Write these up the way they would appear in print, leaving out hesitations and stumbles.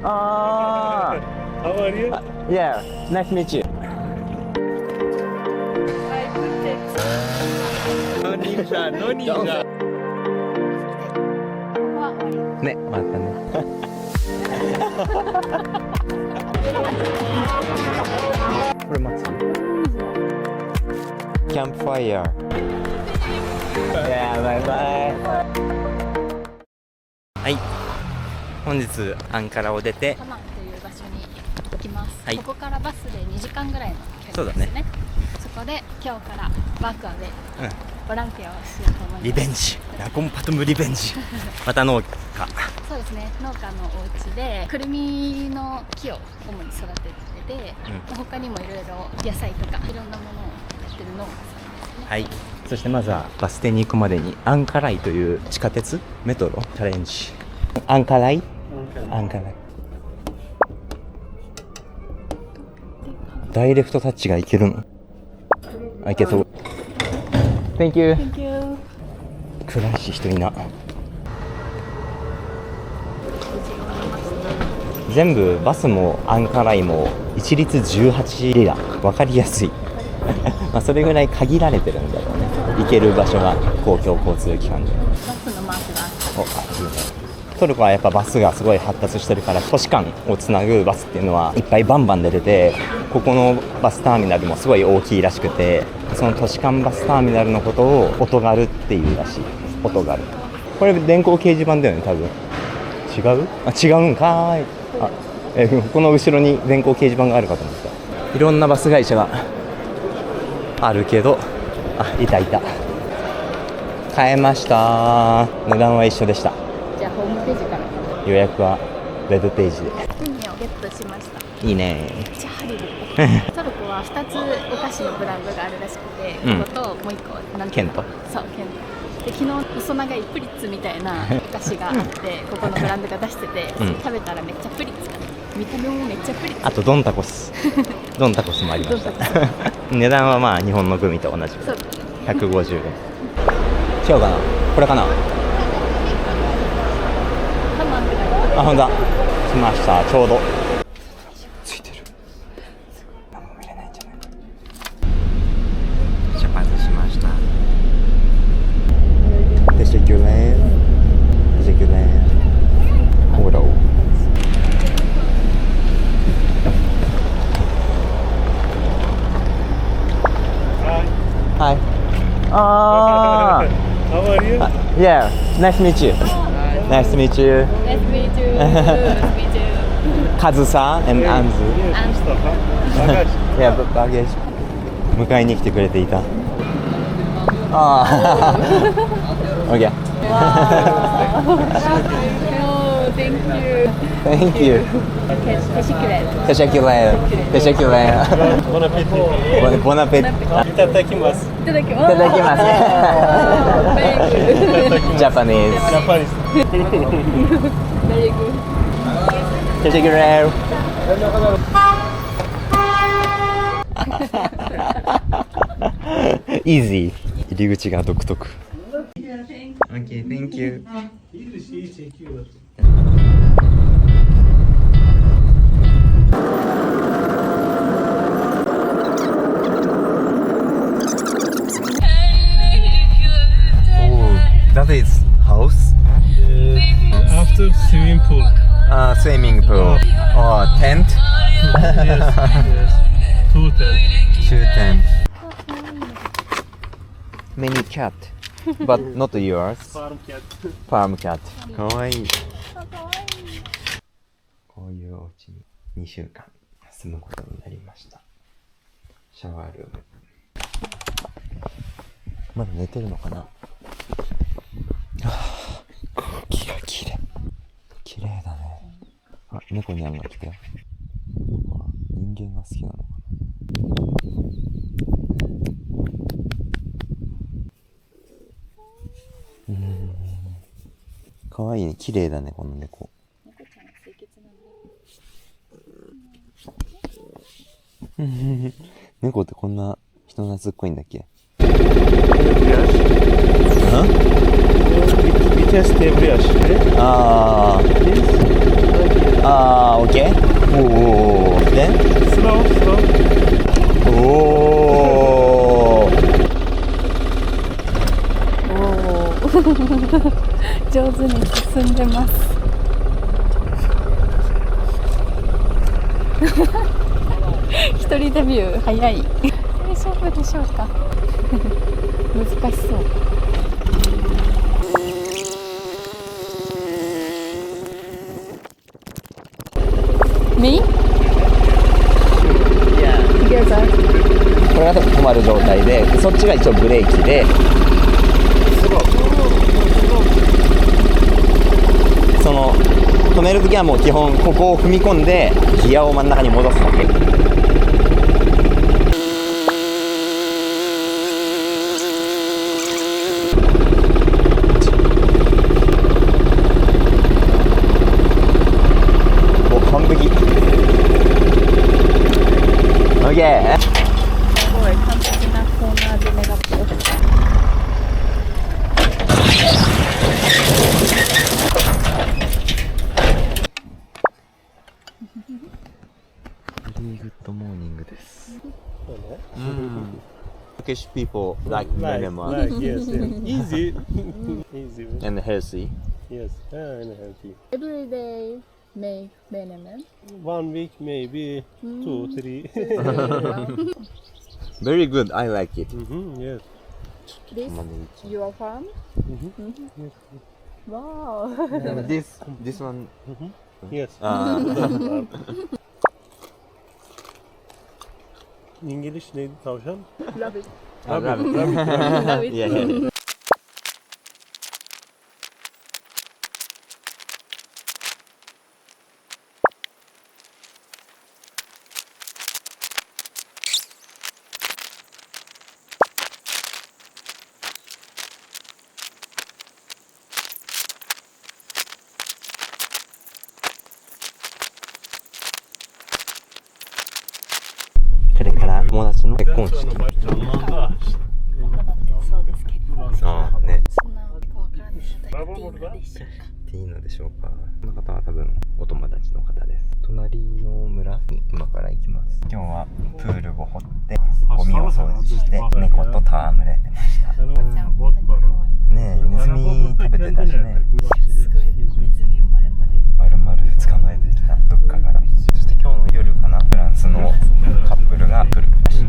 Ah, How are you? yeah, nice to meet you. No ninja, no ninja. ね、またね。これ待つ。キャンプファイヤー。いや、バイバイ。はい。本日アンカラを出て。ハマンという場所に行きます。はい、ここからバスで2時間ぐらいの距離ですね。そこで今日からバークアでボランティアをしようと思います。リベンジ、ラコンパトムリベンジ。また農家。そうですね、農家のお家でくるみの木を主に育ててて、他にもいろいろ野菜とかいろんなものをやってる農家さんですね。はい。そしてまずはバス停に行くまでにアンカライという地下鉄メトロチャレンジ。アンカライ、アンカライ。ダイレクトタッチがいけるの？あ、いけそう。Thank you. Thank you. 暗いし人いな。全部バスもアンカライも一律18リラ、分かりやすい。まあそれぐらい限られてるんだろうね。行ける場所が公共交通機関で。バスのマークがあった。トルコはやっぱバスがすごい発達してるから、都市間をつなぐバスっていうのはいっぱいバンバン出てて、ここのバスターミナルもすごい大きいらしくて、その都市間バスターミナルのことをオトガルっていうらしい。オトガル。これ電光掲示板だよね、多分。違う？あ、違うんかーい。あ、この後ろに電光掲示板があるかと思った。いろんなバス会社があるけど、あ、いたいた。買えました。値段は一緒でした。じゃあホームページから予約はウェブページで。グミをゲットしました。いいね。めっちゃハリボー。トルコは2つお菓子のブランドがあるらしくて、ここともう1個なんていうの？ケント。そう、ケント。で昨日細長いプリッツみたいなお菓子があってここのブランドが出してて、食べたらめっちゃプリッツだね。見た目もめっちゃプリッツ。あとドンタコス。ドンタコスもありました。値段はまあ日本のグミと同じ。そう。150円。違うかな？これかな？ハマンって書いてある。あ、ほんとだ。来ました。ちょうど。ついてる。何も見れないんじゃない？出発しました。Teşekkürler. Teşekkürler. Ora. Hi. Ah. How are you? Yeah. Nice to meet you. Nice to meet you. Nice to meet you. Nice to meet you. Kazusa and Anzu. Mustafa. Bagaj. Yeah, baggage. 迎えに来てくれていた。ああ。Okay. Wow. Oh, thank you. Thank you. Teşekkürler. Teşekkürler. Teşekkürler. Bon appétit. Bon appétit. Itadakimasu. いただきます。いただきます。Japanese. Japanese. Very good. Teşekkürler. Easy. 入り口が独特。Okay, thank you. Bir şeyi çekiyorlar. Oh, that is house? After swimming pool. Swimming pool. Oh, tent? Yes. Two tent. Two tent. Many cat, but not yours. Farm cat. Farm cat. かわいい。こういうお家に2週間住むことになりました。シャワールーム。まだ寝てるのかな？空気がきれい。きれいだね。あ、猫にゃんが来たよ。人間が好きなのかな？かわいいね。綺麗だね、この猫。猫ちゃんは清潔なんで。猫ってこんな人懐っこいんだっけ？ Vites debriyaj. Aa, Okay. Oh, then. Slow, slow. Oh. 上手に進んでます。一人デビュー早い。大丈夫でしょうか。難しそう。Me? Together. これが止まる状態で、そっちが一応ブレーキで、その止めるときはもう基本ここを踏み込んでギアを真ん中に戻すだけ。もう完璧。 OK。 すごい完璧なコーナーでメガポ。Very good morning です。Turkish people like Myanmar Like, yes, yes. Easy. Easy. and healthy. Yes, and healthy. Every day make menemen. 1 week, maybe 2, 3. Very good. I like it. Yes. This your farm? Yes. Wow. And this one. Yes. İngiliz neydi tavşan? Love it. Rabbit. Love it. Yeah, yeah. これから友達の結婚式。そうですけど。ああね。そんなことわからないけどいいのでしょうか。っていいのでしょうか。この方は多分お友達の方です。隣の村に今から行きます。今日はプールを掘ってゴミを掃除して猫と戯れてました。ねえ、ネズミ食べてたしね。すごいネズミを丸々捕まえてきたどっかから。そして今日の夜かな、フランスのカップルが来るらしい。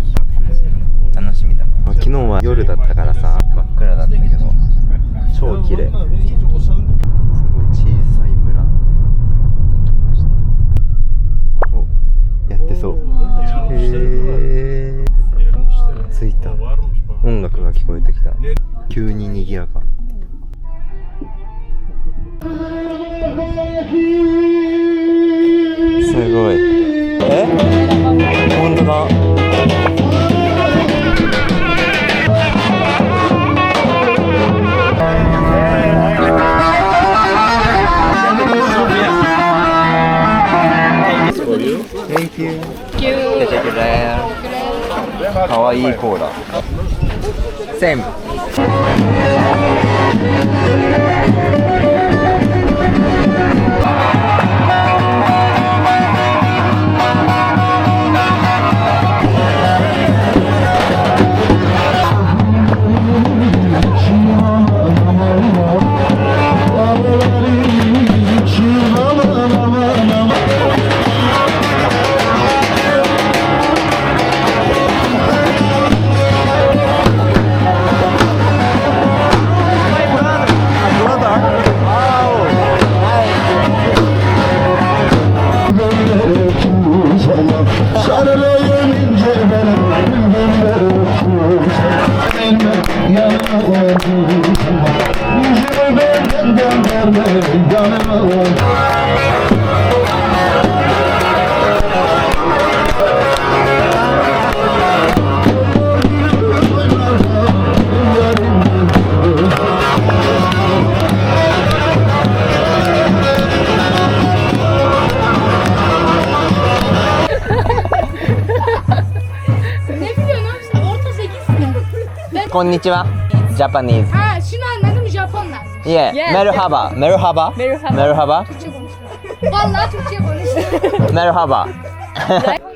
楽しみだね。昨日は夜だったからさ、真っ暗だったけど超綺麗。すごい小さい村に来ました。お、やってそう。へえ。着いた。音楽が聞こえてきた。急に賑やか。すごい。え？本当だ。Thank you. 出てくれ。かわいいコーラ。セン。こんにちは。ジャパニーズ。Ha, şunu anladım, Japon lazım. Yeah. Merhaba. Merhaba. Merhaba. Merhaba. Türkçe konuşuyor. Vallahi Türkçe konuşuyor. Merhaba.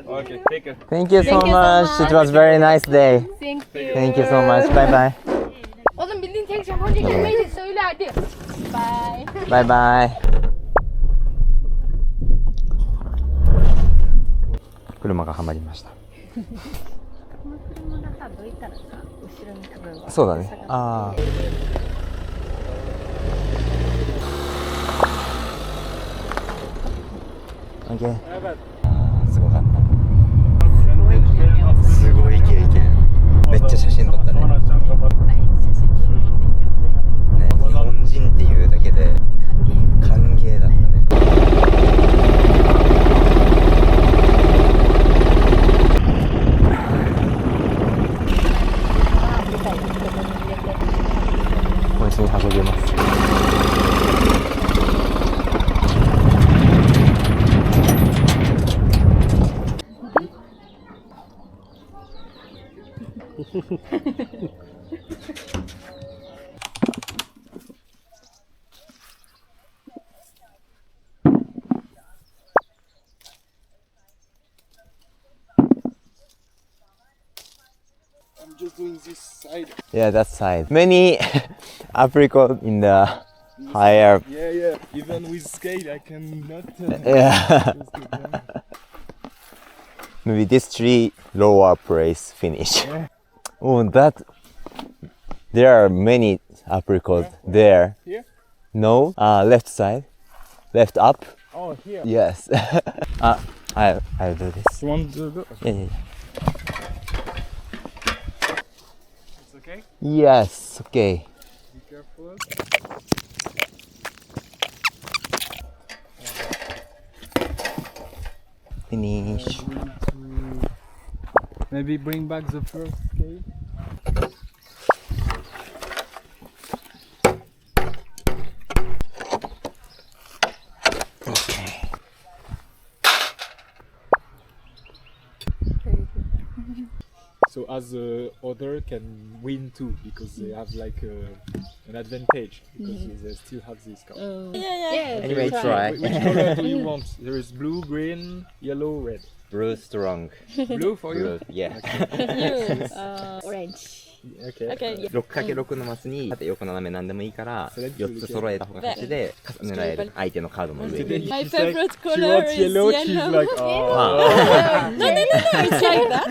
Okay, take it. Thank you so Thank you so much. much. It was very nice day. Thank you. Thank you so much. Bye bye. Oğlum bildiğin tek Japonca kelimeyi de söyle hadi. Bye. Bye bye. 車がはまりました。この車がさ、どいたらさ、後ろに多分そうだね。ああ。オッケー。すごかった。すごい経験。めっちゃ写真撮ったね。いっぱい写真持って行ってもね、日本人っていうだけで歓迎だったね。これに運びます。I'm just doing this side. Yeah, that side. Many apricot in the higher. Yeah, yeah. Even with scale, I cannot. Yeah. Maybe this tree lower place finish. Yeah. Oh, that. There are many apricot there. Here? No. Left side. Left up. Oh, here. Yes. I'll do this. You want to go? Yeah, yeah. It's okay. Yes. Okay. Be careful. Finish. Maybe bring back the first scale. Okay. So as the other can win too because they have like an advantage because they still have this card. Anyway, try. Which color do you want? There is blue, green, yellow, red. Blue strong. Blue for you? Blue. Yeah. Orange. Okay. Okay. 6×6 のマスに縦横斜め何でもいいから4つ揃えた形で狙える相手のカードの上に。 My She's like, favorite she color wants is yellow, she's yellow. like, oh. No, it's like that.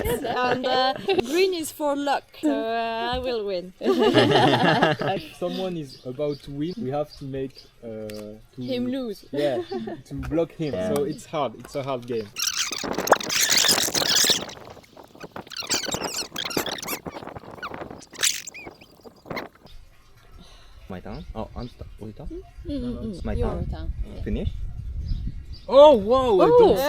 And green is for luck, so I will win. If someone is about to win, we have to make to Him lose. Yeah, to block him. Yeah. So it's hard. It's a hard game. My turn? あんた置いた Mm-mm. My Your turn. turn. Finish? Oh wow! I don't see.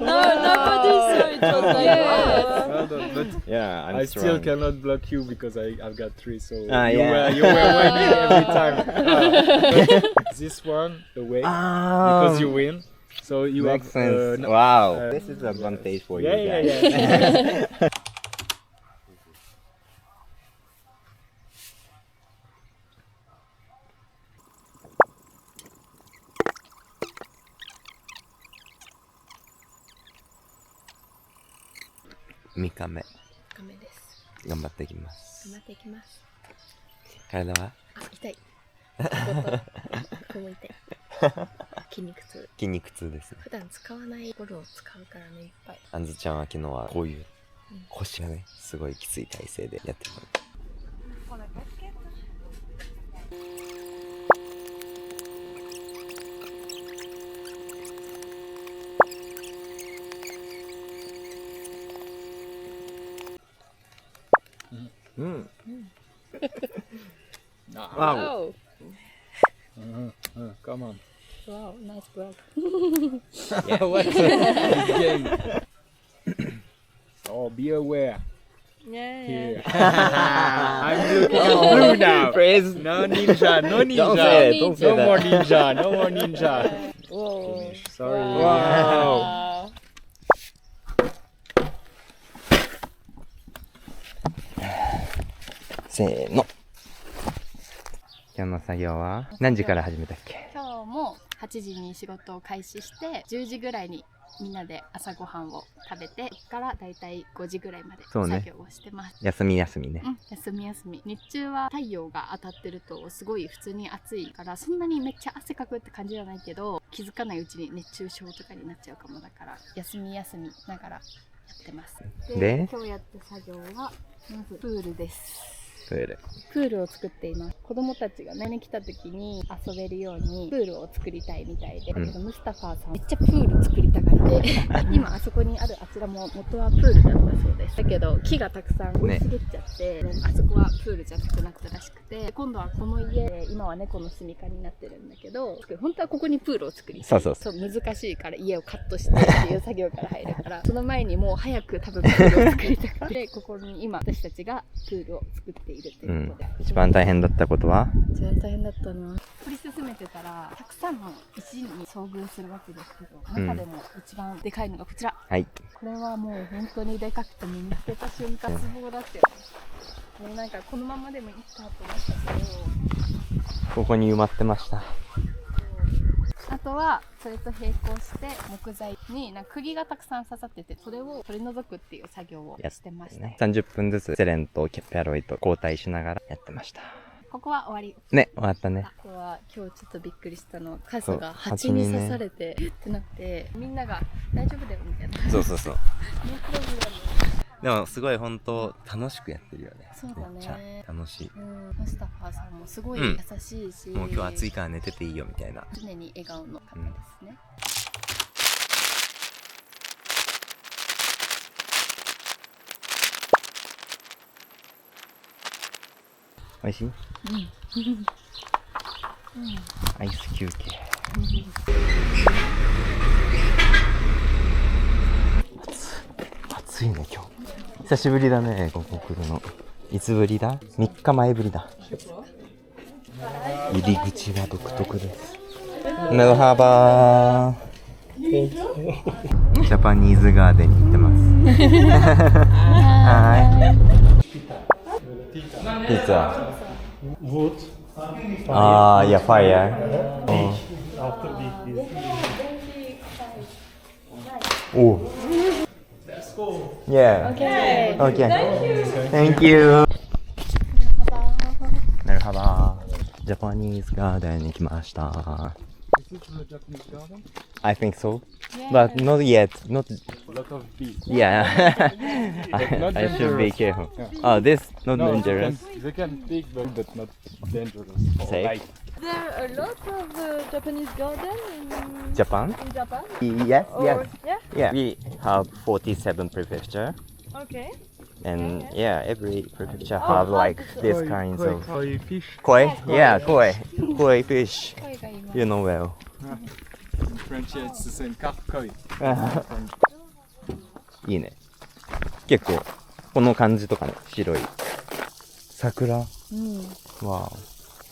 No, nobody saw it was like that. Well done, but Yeah, I'm I still strong. cannot block you because I've got 3, so Ah, you, yeah. you were winning every time. But this one away because you win, so you Makes have sense. no- Wow. This is the advantage for you yeah, guys. yeah, yeah. 3日目ダメです。頑張っていきます。頑張っていきます。体はあ、痛い。ここも痛い。筋肉痛。筋肉痛ですね。普段使わないゴルを使うからね、いっぱい。あんずちゃんは昨日はこういう腰がねすごいきつい体勢でやってた。うん。わ Oh, Come on. wow, nice block. What? This game. Oh, be aware. Yeah, Here. I'm looking at blue now. Praise. No ninja, no ninja. Don't say it. Don't say No more that. ninja, no more ninja. Whoa. Sorry. Wow. せーの。今日の作業は何時から始めたっけ？今日も8時に仕事を開始して10時ぐらいにみんなで朝ごはんを食べて、そこからだいたい5時ぐらいまでそうね作業をしてます。休み休みね。うん、休み休み。日中は太陽が当たってるとすごい普通に暑いから、そんなにめっちゃ汗かくって感じじゃないけど、気づかないうちに熱中症とかになっちゃうかも。だから休み休みながらやってます。で今日やった作業はまずプールです。プール。プールを作っています。子供たちがね来た時に遊べるようにプールを作りたいみたいで、だけどムスタファーさんめっちゃプール作りたがりで今あそこにあるあちらも元はプールだったそうです。だけど木がたくさん生い茂っちゃって、あそこはプールじゃなくなったらしくて、今度はこの家で今は猫の住処になってるんだけど、本当はここにプールを作りたい。そう難しいから家をカットしてっていう作業から入るからその前にもう早く多分プールを作りたくてここに今私たちがプールを作っているということで、一番大変だったことは？一番大変だったな。掘り進めてたらたくさんの石に遭遇するわけですけど、中でも一番でかいのがこちら。はい。これはもう本当にでかくて見つけた瞬間ツボだったよね。もうなんかこのままでもいいかと思ったけど、ここに埋まってました。あとはそれと並行して木材になんか釘がたくさん刺さってて、それを取り除くっていう作業をしてましたね。30分ずつセレンとペアロイと交代しながらやってました。ここは終わりね、終わったね。あとは今日ちょっとびっくりしたのは、カズが蜂に刺されて、ってなって、みんなが大丈夫だよみたいな。そう。ノープログラム。でもすごい本当楽しくやってるよね。そうだね。めっちゃ楽しい。ムスタファーさんもすごい優しいし、もう今日暑いから寝てていいよみたいな。常に笑顔の方ですね。美味しい？アイス休憩。暑いね今日。久しぶりだね、ここ来るの。いつぶりだ？ 3 日前ぶりだ。入り口は独特です。メロハバー。ジャパニーズガーデンに行ってます。はい。ピザ。Wood. Yeah, fire. After this. Oh. Let's go. Yeah. Okay. Thank you. なるほど。ジャパニーズガーデンに来ました。Is it the Japanese garden? I think so, but not yet. Not. A lot of bees. Yeah. Not I should be dangerous. careful. Yeah. Oh, this not No, dangerous. They can pick, but not dangerous. Or Safe. light. There are a lot of Japanese garden Japan? in Japan. Yes. Or, Yes. Yeah. Yeah. We have 47 prefecture, Okay. and yeah, every prefecture have like this kinds of Koi fish. koi. Yeah, koi fish. 声が今 You know well. In French, yeah, it's the same. Carp koi. いいね。結構この感じとかね、白い桜。わあ。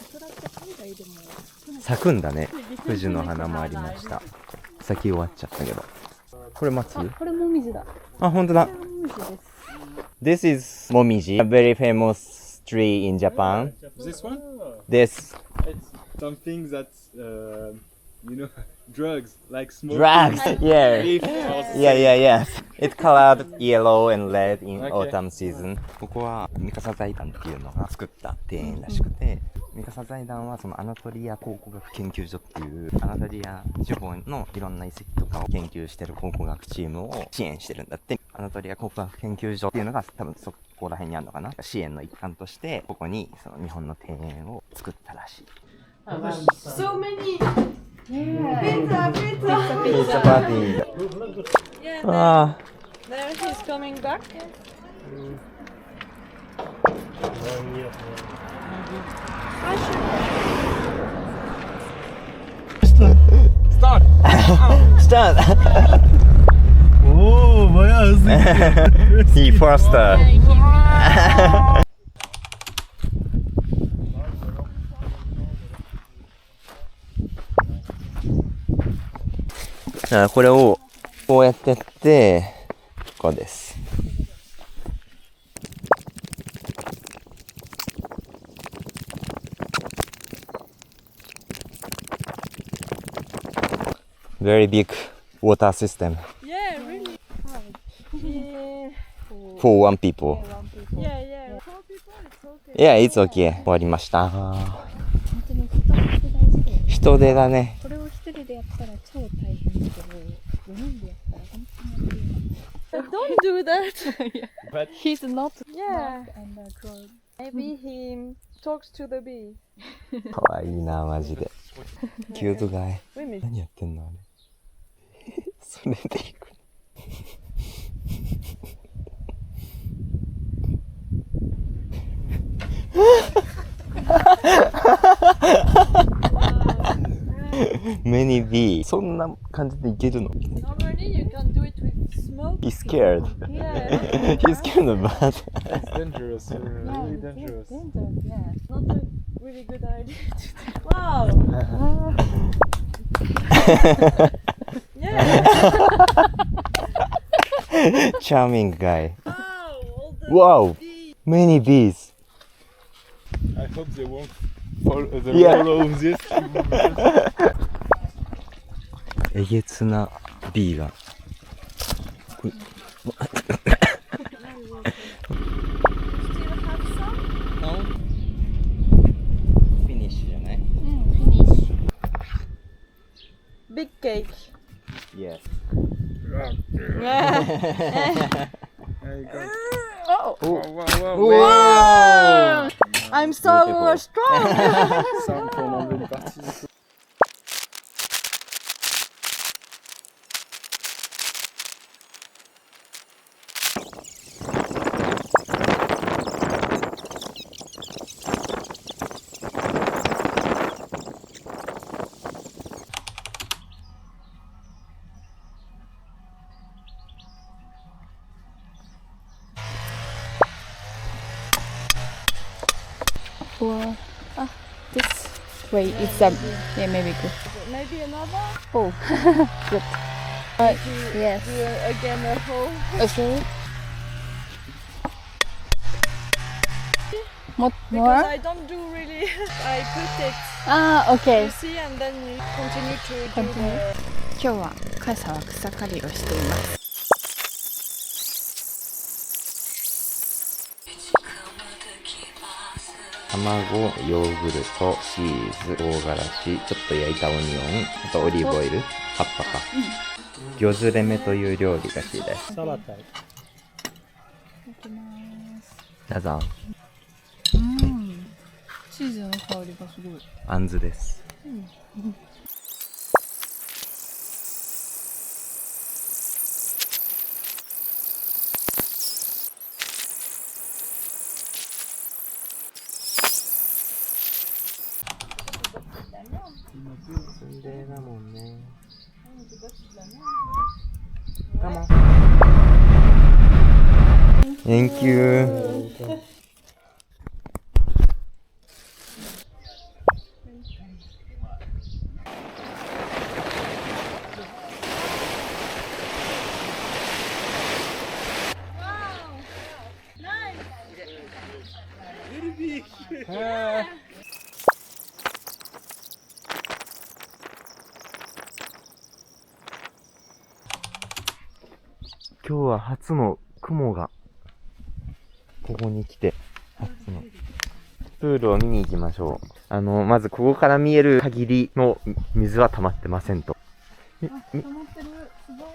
桜って海外でも咲くんだね。富士の花もありました。咲き終わっちゃったけど。これ松？これもみじだ。あ、本当だ。もみじです。This is momiji, a very famous tree in Japan. This one? This It's something that's, you know, drugs, like smoke. drugs. Yeah. Leaf or Yeah. It's colored yellow and red in Okay. autumn season. ここは三笠財団っていうのが作った庭園らしくて、三笠財団はそのアナトリア考古学研究所っていうアナトリア地方のいろんな遺跡とかを研究してる考古学チームを支援してるんだって。アナトリア考古学研究所っていうのが多分そこら辺にあるのかな。支援の一環としてここにその日本の庭園を作ったらしい。 So many. Yeah. Pizza. Pizza party. Yeah. あ There he's coming back. Start! あ。スタート。 Oh, bayağı hızlı. He faster. これをこうやってやってこうです。very big water system Yeah, really. Yeah. for one people. Yeah, yeah. 4 people, it's okay. Yeah, it's okay. 終わりました。本当に人って大事だよね。人手だね。これを一人でやったら超大変だけど、4人でやったら本当に Don't do that. But He's not Yeah. smart and cruel. Maybe he talks to the bee. かわいいな、マジで。キュートガイ。 Women. 何やってんのあれ。それでいく。Many bee そんな感じでいけるの Normally you can do it with smoke. He's scared. Yeah. He's kind of bad. it's dangerous, really dangerous. Dangerous, yeah. Not a really good idea. Wow. Yeah. Charming guy. Wow. All the Wow, bees. many bees. I hope they won't Yeah. follow this. えげつな B が。これ Still have some? No. Finish じゃない Finish. Big cake. Yes. Oh! Wow! I'm so Beautiful. strong. Ça, pour enlever une partie. 4. Ah, this way is yeah, maybe good. Maybe another? Oh, good. Yes. Do again a hole. Okay. More? Because I don't do really. I put it, Ah, okay. you see, and then you continue to do Continue. the. 今日は傘は草刈りをしています。卵、ヨーグルト、チーズ、唐辛子、ちょっと焼いたオニオン、あとオリーブオイル、葉っぱか。魚ズレメという料理らしいです。 Salatai. どうぞ。チーズの香りがすごい。あんずです。だもんね。Come on. Thank you. Ah. 今日は初の雲がここに来て初のプールを見に行きましょう。まずここから見える限りの水は溜まってませんと。溜まってる。す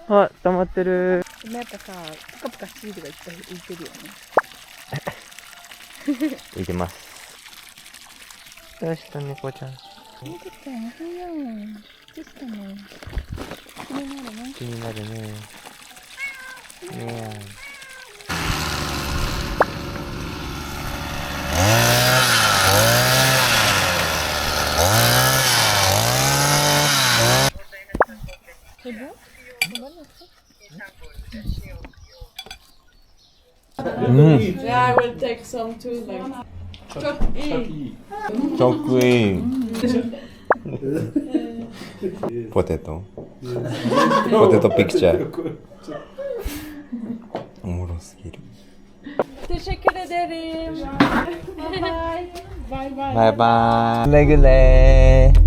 ごい。あ、溜まってる。でもやっぱさ、プカプカシールがいっぱい浮いてるよね。浮いてます。どうした猫ちゃん。猫ちゃん、おはよう。どうしたの？気になるね。気になるね。ねえ。Yeah, I will take some too. Like. Chucky. チョックイン。ポテト。ポテトピクチャー。おもろすぎる。Teşekkür ederim. Bye bye. Bye bye. バイバイ。レグレー。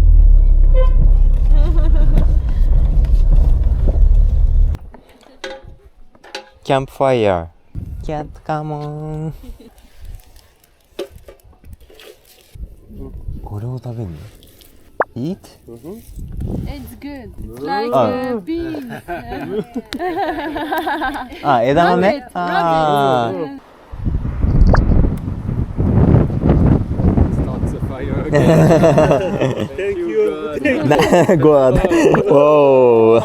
campfire. Cat, come on. これを食べるの Eat? It's good. It's like beans. あ、枝豆 Rabbit, あ Starts a fire again. Thank you. ーごわおー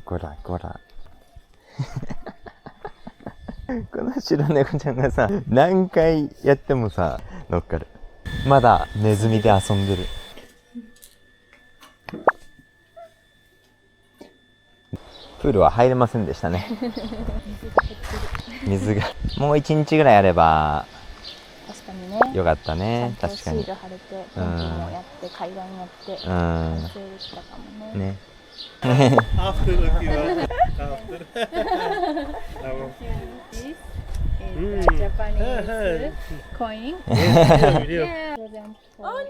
こらこらこの白猫ちゃんがさ何回やってもさ乗っかる。まだネズミで遊んでる。プールは入れませんでしたね。水がもう1日ぐらいあれば確かにね。よかったね。ちゃんと確かにシール貼れて、ペンキもやって、階段やって、うん完成できたかもね。ね After the after. This is the Japanese coin. Video. Yeah. Present for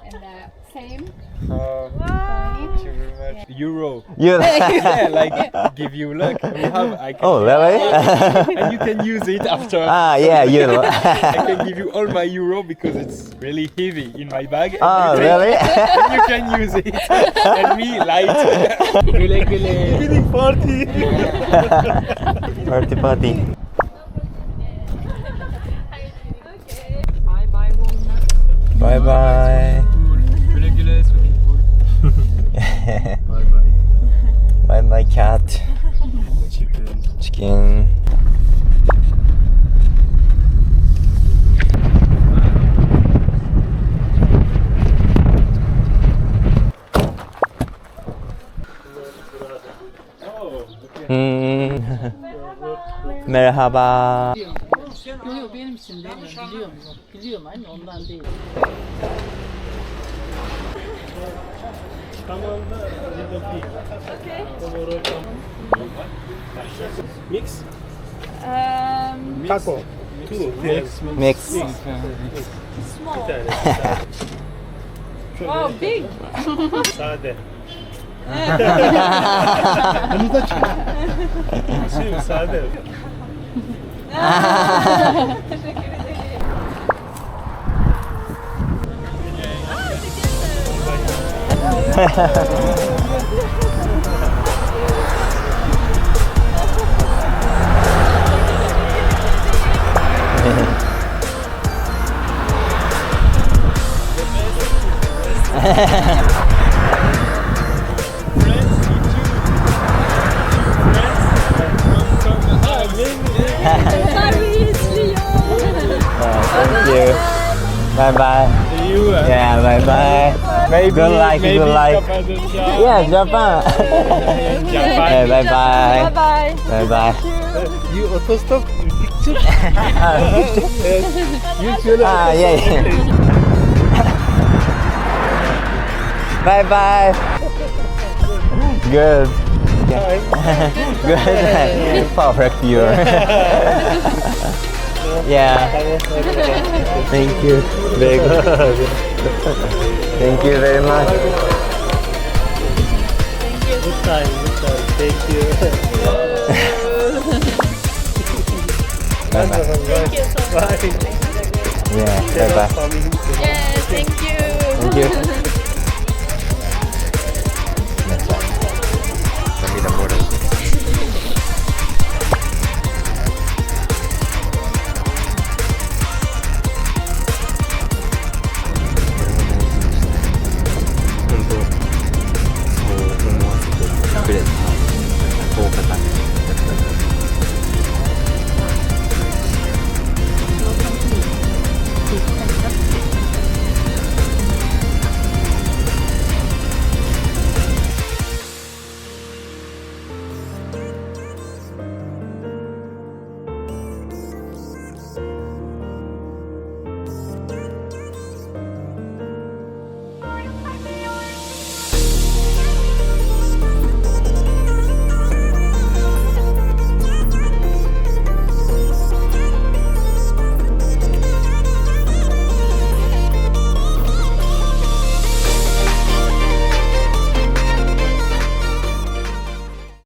and the same coin. Thank you very much. Euro. You Yeah, like give you luck. We have. I can, Oh really? and you can use it after. Ah yeah, you know. I can give you all my euro because it's really heavy in my bag. Ah And you really? and you can use it. And me light. Gule gule. Evening party. Party party. Bye bye. Gule gule swimming pool. Bye bye. Bye bye cat. Chicken. Chicken. Merhaba. Yok benim için demiyorum. Biliyorum. Biliyorum anne ondan değil. Come on, little pig. Okay. Tomorrow come. Mix. Taco. Two. Mix. Mix. Bir tane. Oh big. Sade. Şimdi sade. Thank you. Bye bye. You. Yeah, bye bye. Maybe, Good luck, maybe good luck. Japan. Yeah, Japan. Yeah, bye bye. Bye. Bye bye. You autostop picture? Ah, yeah, yeah. Bye bye. Good. Good. Perfect view. Yeah. Thank you. Very good. Thank you very much. Good time, good time. Thank you. Bye bye. Thank you so much. Bye. Yeah. Bye bye. Coming. Yes, thank you. Thank you.